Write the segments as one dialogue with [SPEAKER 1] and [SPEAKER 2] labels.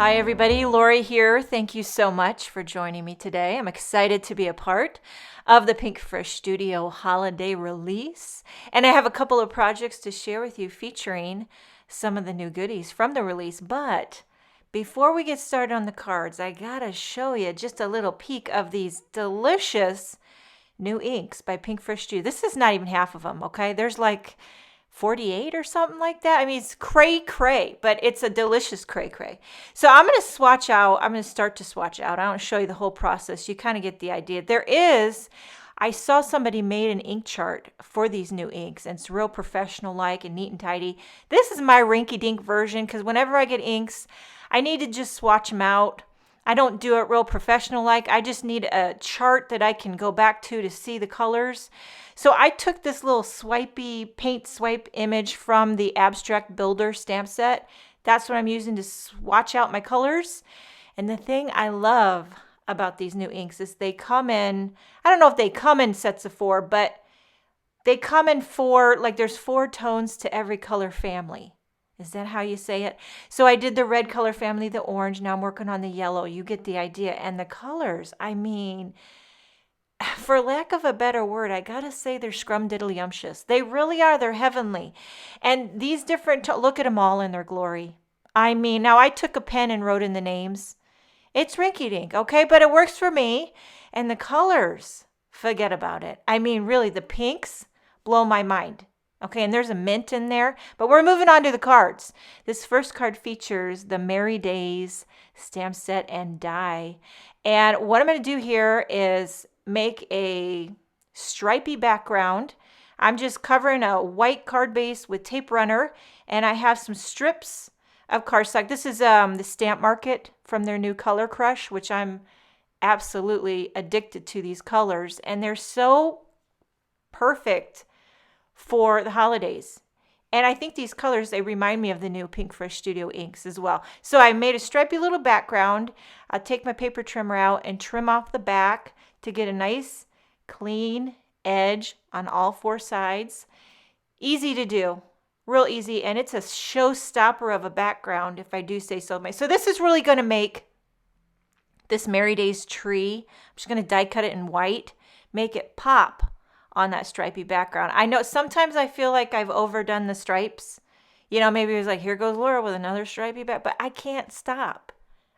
[SPEAKER 1] Hi everybody, Lori here. Thank you so much for joining me today. I'm excited to be a part of the Pinkfresh Studio holiday release. And I have a couple of projects to share with you featuring some of the new goodies from the release. But before we get started on the cards, I gotta show you just a little peek of these delicious new inks by Pinkfresh Studio. This is not even half of them, okay? There's like 48 or something like that. I mean, it's cray, but it's a delicious cray. So I'm going to swatch out. I'm going to start to swatch out. I don't show you the whole process. You kind of get the idea. I saw somebody made an ink chart for these new inks, and it's real professional-like and neat and tidy. This is my rinky-dink version because whenever I get inks, I need to just swatch them out. I don't do it real professional-like. I just need a chart that I can go back to see the colors. So I took this little paint swipe image from the Abstract Builder stamp set. That's what I'm using to swatch out my colors. And the thing I love about these new inks is they come in, I don't know if they come in sets of 4, but they come in 4, like there's 4 tones to every color family. Is that how you say it? So I did the red color family, the orange. Now I'm working on the yellow. You get the idea. And the colors, I mean, for lack of a better word, I gotta say they're scrumdiddlyumptious. They really are. They're heavenly. And these different, look at them all in their glory. I mean, now I took a pen and wrote in the names. It's rinky-dink, okay? But it works for me. And the colors, forget about it. I mean, really, the pinks blow my mind. Okay, and there's a mint in there, but we're moving on to the cards. This first card features the Merry Days stamp set and die. And what I'm going to do here is make a stripy background. I'm just covering a white card base with tape runner, and I have some strips of cardstock. This is the Stamp Market from their new Color Crush, which I'm absolutely addicted to these colors, and they're so perfect for the holidays. And I think these colors, they remind me of the new Pinkfresh Studio inks as well. So I made a stripy little background. I'll take my paper trimmer out and trim off the back to get a nice clean edge on all 4 sides. Easy to do, real easy, and it's a showstopper of a background if I do say so. So this is really going to make this Merry Days tree. I'm just going to die cut it in white, make it pop on that stripy background. I know sometimes I feel like I've overdone the stripes. You know, maybe it was like, here goes Laura with another stripy back, but I can't stop.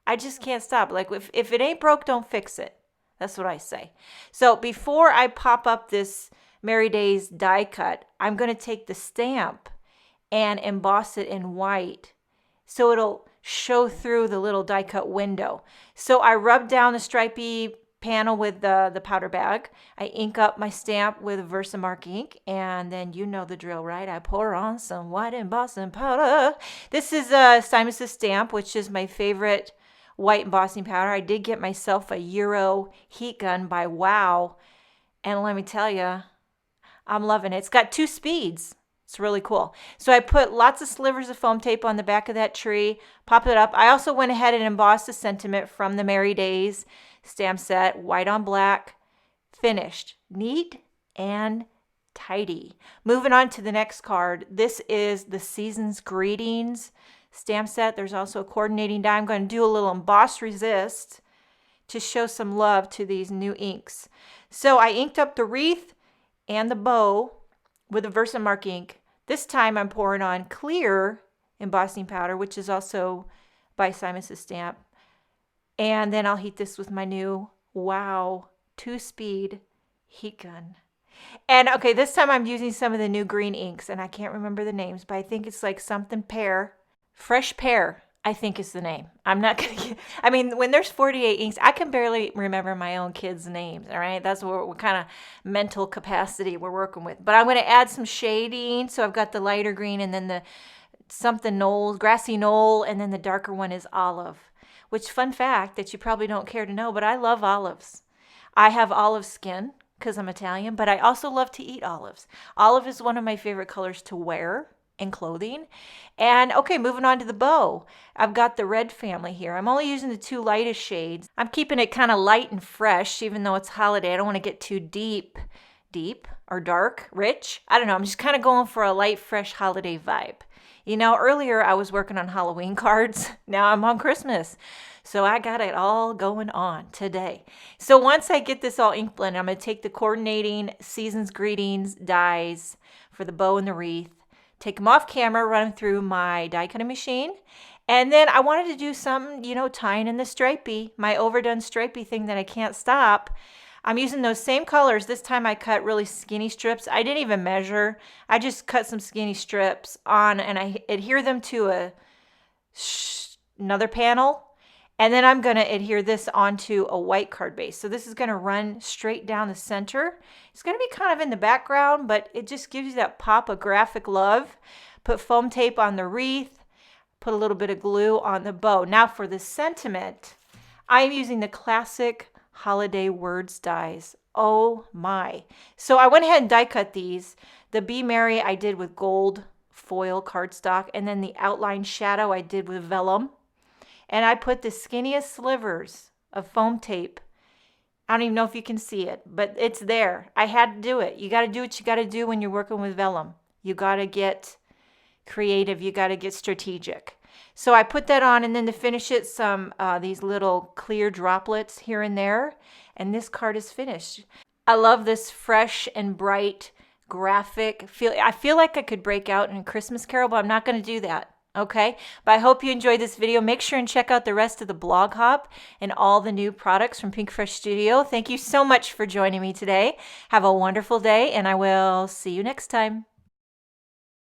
[SPEAKER 1] I just can't stop. Like if it ain't broke, don't fix it. That's what I say. So before I pop up this Merry Days die cut, I'm going to take the stamp and emboss it in white so it'll show through the little die cut window. So I rub down the stripy panel with the powder bag. I ink up my stamp with Versamark ink, and then you know the drill, right? I pour on some white embossing powder. This is Simon's stamp, which is my favorite white embossing powder. I did get myself a Euro heat gun by Wow, and let me tell you, I'm loving it. It's got 2 speeds. It's really cool. So I put lots of slivers of foam tape on the back of that tree, pop it up. I also went ahead and embossed the sentiment from the Merry Days stamp set, white on black, finished. Neat and tidy. Moving on to the next card. This is the Season's Greetings stamp set. There's also a coordinating die. I'm going to do a little emboss resist to show some love to these new inks. So I inked up the wreath and the bow with the Versamark ink. This time I'm pouring on clear embossing powder, which is also by Simon's Stamp. And then I'll heat this with my new Wow 2-speed heat gun. And okay, this time I'm using some of the new green inks, and I can't remember the names, but I think it's like something pear. Fresh Pear, I think is the name. I'm not going to I mean, when there's 48 inks, I can barely remember my own kids' names, all right? That's what kind of mental capacity we're working with. But I'm going to add some shading. So I've got the lighter green and then the something knoll, grassy knoll, and then the darker one is olive. Which, fun fact that you probably don't care to know, but I love olives. I have olive skin because I'm Italian, but I also love to eat olives. Olive is one of my favorite colors to wear in clothing. And okay, moving on to the bow. I've got the red family here. I'm only using the 2 lightest shades. I'm keeping it kind of light and fresh, even though it's holiday. I don't want to get too deep deep or dark, rich. I don't know. I'm just kind of going for a light, fresh holiday vibe. You know, earlier I was working on Halloween cards. Now I'm on Christmas. So I got it all going on today. So once I get this all ink blended, I'm going to take the coordinating Season's Greetings dies for the bow and the wreath, take them off camera, run them through my die cutting machine. And then I wanted to do something, you know, tying in the stripey, my overdone stripey thing that I can't stop. I'm using those same colors. This time I cut really skinny strips. I didn't even measure. I just cut some skinny strips on and I adhere them to another panel. And then I'm going to adhere this onto a white card base. So this is going to run straight down the center. It's going to be kind of in the background, but it just gives you that pop of graphic love. Put foam tape on the wreath. Put a little bit of glue on the bow. Now for the sentiment, I'm using the classic holiday words dies. Oh my. So I went ahead and die cut these. The Be Merry I did with gold foil cardstock, and then the outline shadow I did with vellum. And I put the skinniest slivers of foam tape. I don't even know if you can see it, but it's there. I had to do it. You got to do what you got to do when you're working with vellum. You got to get creative. You got to get strategic. So I put that on, and then to finish it, some these little clear droplets here and there, and this card is finished. I love this fresh and bright graphic feel. I feel like I could break out in a Christmas Carol, but I'm not going to do that. Okay, but I hope you enjoyed this video. Make sure and check out the rest of the blog hop and all the new products from Pinkfresh Studio. Thank you so much for joining me today. Have a wonderful day, and I will see you next time.